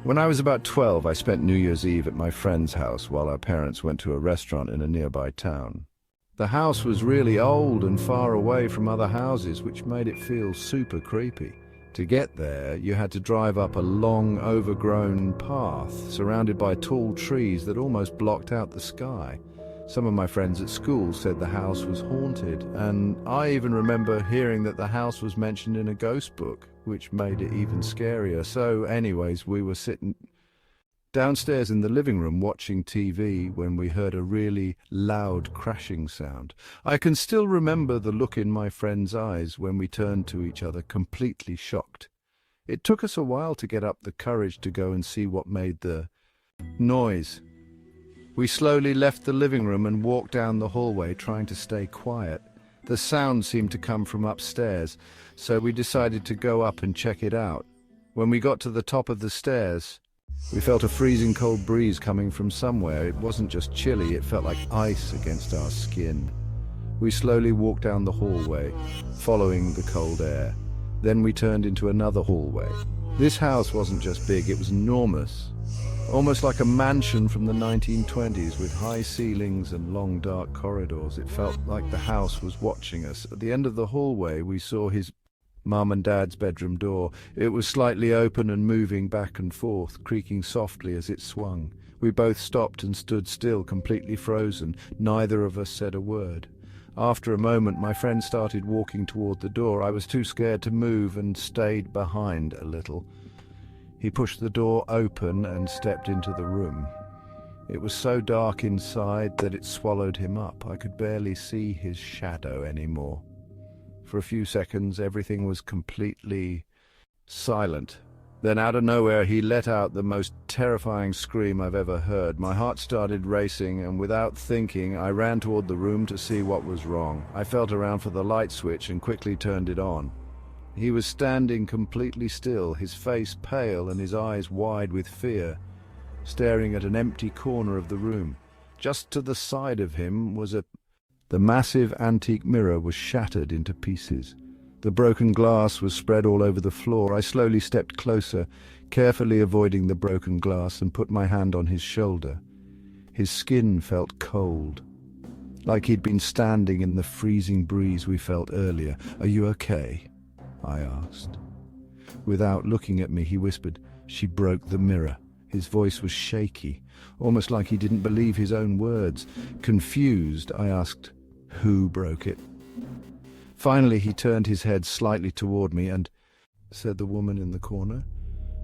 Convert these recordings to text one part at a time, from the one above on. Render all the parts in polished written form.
When I was about 12, I spent New Year's Eve at my friend's house while our parents went to a restaurant in a nearby town. The house was really old and far away from other houses, which made it feel super creepy. To get there, you had to drive up a long, overgrown path surrounded by tall trees that almost blocked out the sky. Some of my friends at school said the house was haunted, and I even remember hearing that the house was mentioned in a ghost book, which made it even scarier. So anyways, we were sitting downstairs in the living room watching TV when we heard a really loud crashing sound. I can still remember the look in my friend's eyes when we turned to each other, completely shocked. It took us a while to get up the courage to go and see what made the noise. We slowly left the living room and walked down the hallway, trying to stay quiet. The sound seemed to come from upstairs, so we decided to go up and check it out. When we got to the top of the stairs, we felt a freezing cold breeze coming from somewhere. It wasn't just chilly, it felt like ice against our skin. We slowly walked down the hallway, following the cold air. Then we turned into another hallway. This house wasn't just big, it was enormous. Almost like a mansion from the 1920s with high ceilings and long dark corridors. It felt like the house was watching us. At the end of the hallway, we saw his Mum and Dad's bedroom door. It was slightly open and moving back and forth, creaking softly as it swung. We both stopped and stood still, completely frozen. Neither of us said a word. After a moment, my friend started walking toward the door. I was too scared to move and stayed behind a little. He pushed the door open and stepped into the room. It was so dark inside that it swallowed him up. I could barely see his shadow anymore. For a few seconds, everything was completely silent. Then out of nowhere, he let out the most terrifying scream I've ever heard. My heart started racing, and without thinking, I ran toward the room to see what was wrong. I felt around for the light switch and quickly turned it on. He was standing completely still, his face pale and his eyes wide with fear, staring at an empty corner of the room. Just to the side of him was the massive antique mirror was shattered into pieces. The broken glass was spread all over the floor. I slowly stepped closer, carefully avoiding the broken glass, and put my hand on his shoulder. His skin felt cold, like he'd been standing in the freezing breeze we felt earlier. "Are you okay?" I asked. Without looking at me, he whispered, "She broke the mirror." His voice was shaky, almost like he didn't believe his own words. Confused, I asked, "Who broke it?" Finally, he turned his head slightly toward me and said, "The woman in the corner."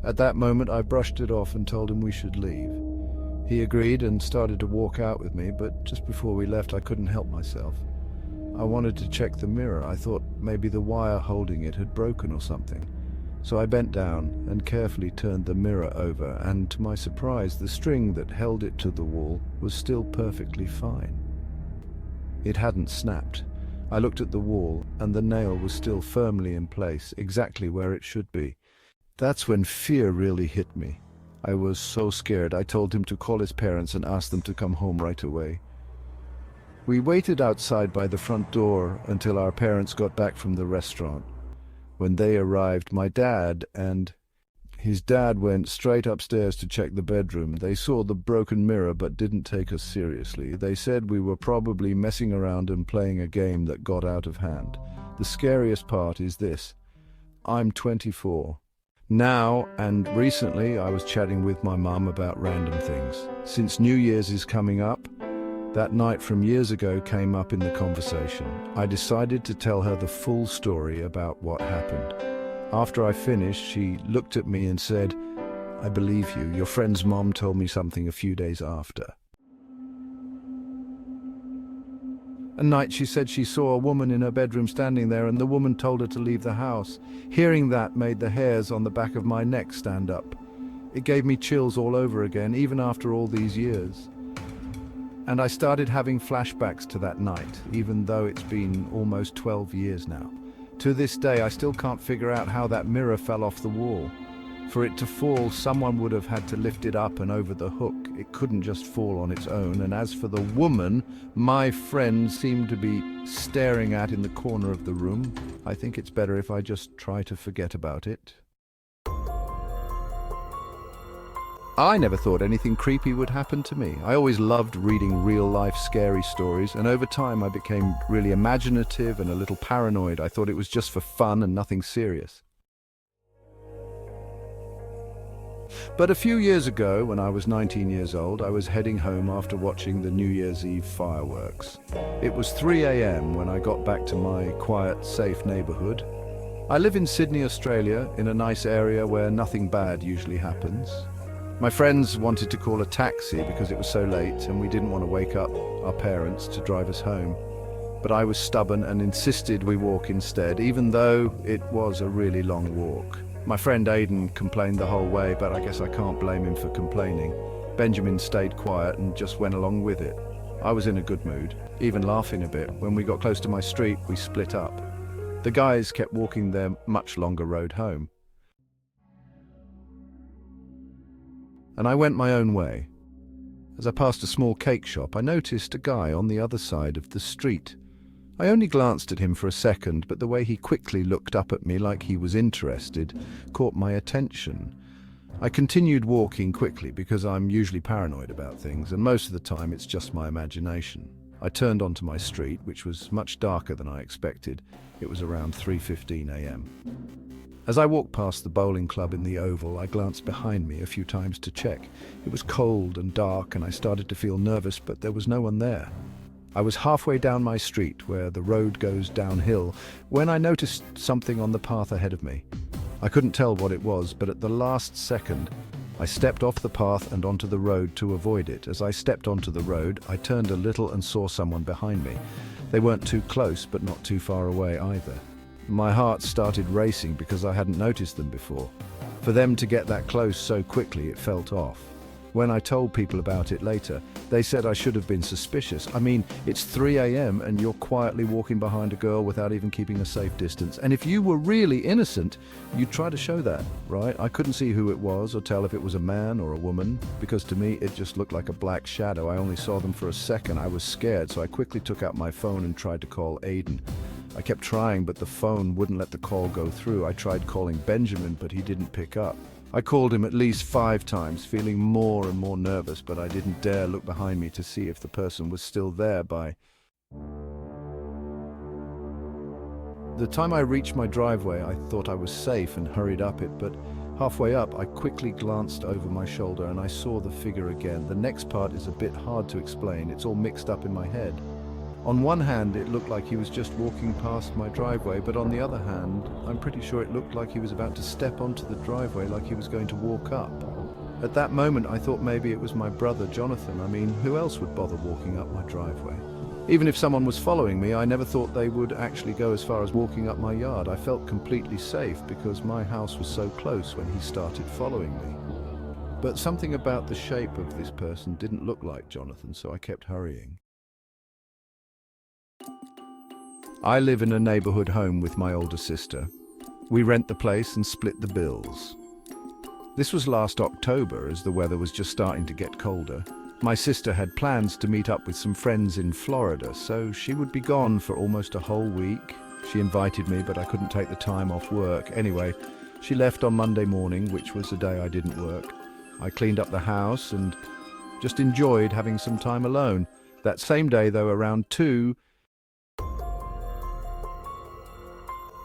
At that moment, I brushed it off and told him we should leave. He agreed and started to walk out with me, but just before we left, I couldn't help myself. I wanted to check the mirror. I thought maybe the wire holding it had broken or something. So I bent down and carefully turned the mirror over, and to my surprise, the string that held it to the wall was still perfectly fine. It hadn't snapped. I looked at the wall, and the nail was still firmly in place, exactly where it should be. That's when fear really hit me. I was so scared, I told him to call his parents and ask them to come home right away. We waited outside by the front door until our parents got back from the restaurant. When they arrived, my dad and his dad went straight upstairs to check the bedroom. They saw the broken mirror but didn't take us seriously. They said we were probably messing around and playing a game that got out of hand. The scariest part is this: I'm 24. Now, and recently, I was chatting with my mum about random things. Since New Year's is coming up, that night from years ago came up in the conversation. I decided to tell her the full story about what happened. After I finished, she looked at me and said, "I believe you. Your friend's mom told me something a few days after." At night, she said she saw a woman in her bedroom standing there, and the woman told her to leave the house. Hearing that made the hairs on the back of my neck stand up. It gave me chills all over again, even after all these years. And I started having flashbacks to that night, even though it's been almost 12 years now. To this day, I still can't figure out how that mirror fell off the wall. For it to fall, someone would have had to lift it up and over the hook. It couldn't just fall on its own. And as for the woman my friend seemed to be staring at in the corner of the room, I think it's better if I just try to forget about it. I never thought anything creepy would happen to me. I always loved reading real-life scary stories, and over time I became really imaginative and a little paranoid. I thought it was just for fun and nothing serious. But a few years ago, when I was 19 years old, I was heading home after watching the New Year's Eve fireworks. It was 3 a.m. when I got back to my quiet, safe neighborhood. I live in Sydney, Australia, in a nice area where nothing bad usually happens. My friends wanted to call a taxi because it was so late and we didn't want to wake up our parents to drive us home. But I was stubborn and insisted we walk instead, even though it was a really long walk. My friend Aidan complained the whole way, but I guess I can't blame him for complaining. Benjamin stayed quiet and just went along with it. I was in a good mood, even laughing a bit. When we got close to my street, we split up. The guys kept walking their much longer road home, and I went my own way. As I passed a small cake shop, I noticed a guy on the other side of the street. I only glanced at him for a second, but the way he quickly looked up at me like he was interested caught my attention. I continued walking quickly because I'm usually paranoid about things, and most of the time it's just my imagination. I turned onto my street, which was much darker than I expected. It was around 3:15 a.m. As I walked past the bowling club in the Oval, I glanced behind me a few times to check. It was cold and dark, and I started to feel nervous, but there was no one there. I was halfway down my street, where the road goes downhill, when I noticed something on the path ahead of me. I couldn't tell what it was, but at the last second, I stepped off the path and onto the road to avoid it. As I stepped onto the road, I turned a little and saw someone behind me. They weren't too close, but not too far away either. My heart started racing because I hadn't noticed them before. For them to get that close so quickly, it felt off. When I told people about it later, they said I should have been suspicious. I mean, it's 3 a.m. and you're quietly walking behind a girl without even keeping a safe distance. And if you were really innocent, you'd try to show that, right? I couldn't see who it was or tell if it was a man or a woman, because to me it just looked like a black shadow. I only saw them for a second. I was scared, so I quickly took out my phone and tried to call Aidan. I kept trying, but the phone wouldn't let the call go through. I tried calling Benjamin, but he didn't pick up. I called him at least 5 times, feeling more and more nervous, but I didn't dare look behind me to see if the person was still there. By the time I reached my driveway, I thought I was safe and hurried up it, but halfway up, I quickly glanced over my shoulder and I saw the figure again. The next part is a bit hard to explain. It's all mixed up in my head. On one hand, it looked like he was just walking past my driveway, but on the other hand, I'm pretty sure it looked like he was about to step onto the driveway, like he was going to walk up. At that moment, I thought maybe it was my brother, Jonathan. I mean, who else would bother walking up my driveway? Even if someone was following me, I never thought they would actually go as far as walking up my yard. I felt completely safe because my house was so close when he started following me. But something about the shape of this person didn't look like Jonathan, so I kept hurrying. I live in a neighborhood home with my older sister. We rent the place and split the bills. This was last October, as the weather was just starting to get colder. My sister had plans to meet up with some friends in Florida, so she would be gone for almost a whole week. She invited me, but I couldn't take the time off work. Anyway, she left on Monday morning, which was the day I didn't work. I cleaned up the house and just enjoyed having some time alone. That same day, though, around 2,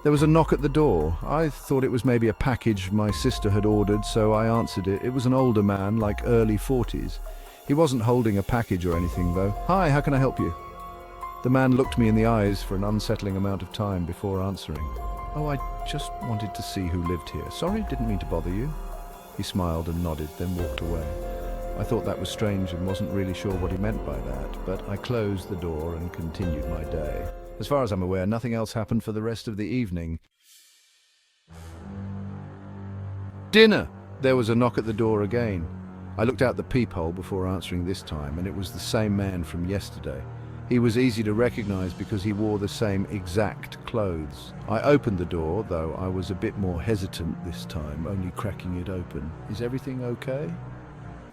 there was a knock at the door. I thought it was maybe a package my sister had ordered, so I answered it. It was an older man, like early 40s. He wasn't holding a package or anything, though. "Hi, how can I help you?" The man looked me in the eyes for an unsettling amount of time before answering. "Oh, I just wanted to see who lived here. Sorry, didn't mean to bother you." He smiled and nodded, then walked away. I thought that was strange and wasn't really sure what he meant by that, but I closed the door and continued my day. As far as I'm aware, nothing else happened for the rest of the evening. Dinner! There was a knock at the door again. I looked out the peephole before answering this time, and it was the same man from yesterday. He was easy to recognize because he wore the same exact clothes. I opened the door, though I was a bit more hesitant this time, only cracking it open. "Is everything okay?"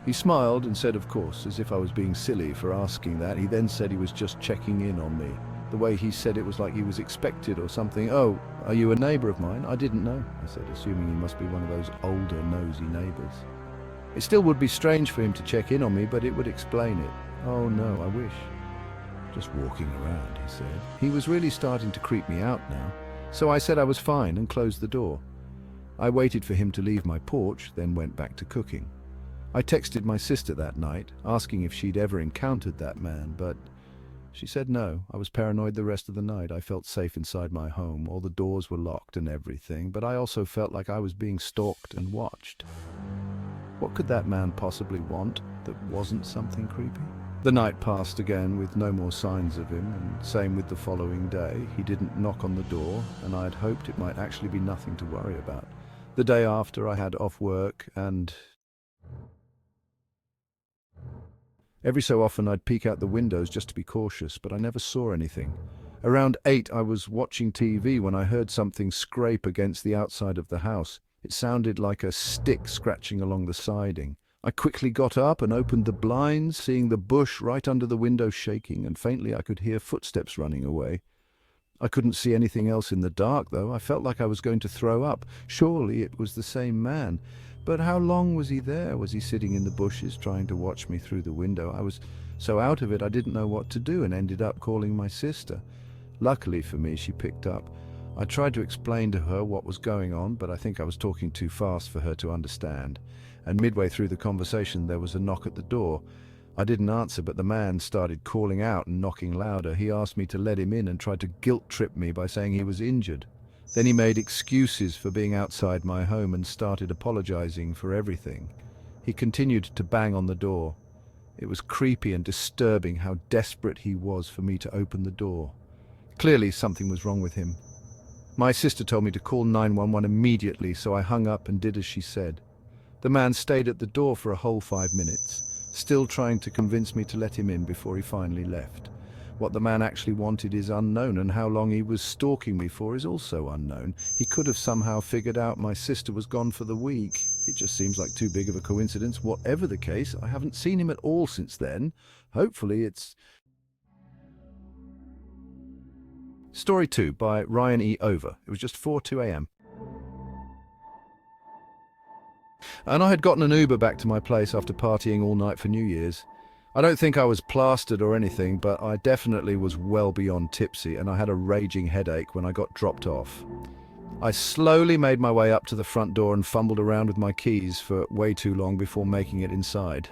He smiled and said, of course, as if I was being silly for asking that. He then said he was just checking in on me. The way he said it was like he was expected or something. "Oh, are you a neighbor of mine?" "I didn't know," I said, assuming he must be one of those older, nosy neighbors. It still would be strange for him to check in on me, but it would explain it. Oh no, I wish. Just walking around, he said. He was really starting to creep me out now, so I said I was fine and closed the door. I waited for him to leave my porch, then went back to cooking. I texted my sister that night, asking if she'd ever encountered that man, but she said no. I was paranoid the rest of the night. I felt safe inside my home. All the doors were locked and everything, but I also felt like I was being stalked and watched. What could that man possibly want that wasn't something creepy? The night passed again with no more signs of him, and same with the following day. He didn't knock on the door, and I had hoped it might actually be nothing to worry about. The day after, I had off work, and every so often I'd peek out the windows just to be cautious, but I never saw anything. Around 8, I was watching TV when I heard something scrape against the outside of the house. It sounded like a stick scratching along the siding. I quickly got up and opened the blinds, seeing the bush right under the window shaking, and faintly I could hear footsteps running away. I couldn't see anything else in the dark, though. I felt like I was going to throw up. Surely it was the same man. But how long was he there? Was he sitting in the bushes trying to watch me through the window? I was so out of it I didn't know what to do and ended up calling my sister. Luckily for me, she picked up. I tried to explain to her what was going on, but I think I was talking too fast for her to understand. And midway through the conversation, there was a knock at the door. I didn't answer, but the man started calling out and knocking louder. He asked me to let him in and tried to guilt-trip me by saying he was injured. Then he made excuses for being outside my home and started apologizing for everything. He continued to bang on the door. It was creepy and disturbing how desperate he was for me to open the door. Clearly something was wrong with him. My sister told me to call 911 immediately, so I hung up and did as she said. The man stayed at the door for a whole 5 minutes, still trying to convince me to let him in before he finally left. What the man actually wanted is unknown, and how long he was stalking me for is also unknown. He could have somehow figured out my sister was gone for the week. It just seems like too big of a coincidence. Whatever the case, I haven't seen him at all since then. Hopefully it's... Story 2 by Ryan E. Over. It was just 4:02 a.m. And I had gotten an Uber back to my place after partying all night for New Year's. I don't think I was plastered or anything, but I definitely was well beyond tipsy, and I had a raging headache when I got dropped off. I slowly made my way up to the front door and fumbled around with my keys for way too long before making it inside.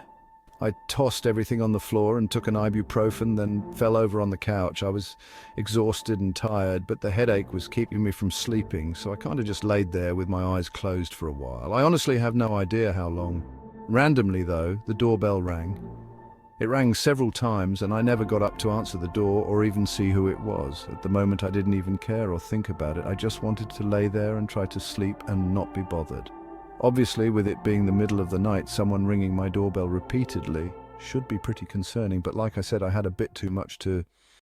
I tossed everything on the floor and took an ibuprofen, then fell over on the couch. I was exhausted and tired, but the headache was keeping me from sleeping, so I kind of just laid there with my eyes closed for a while. I honestly have no idea how long. Randomly, though, the doorbell rang. It rang several times, and I never got up to answer the door or even see who it was. At the moment, I didn't even care or think about it. I just wanted to lay there and try to sleep and not be bothered. Obviously, with it being the middle of the night, someone ringing my doorbell repeatedly should be pretty concerning, but like I said, I had a bit too much to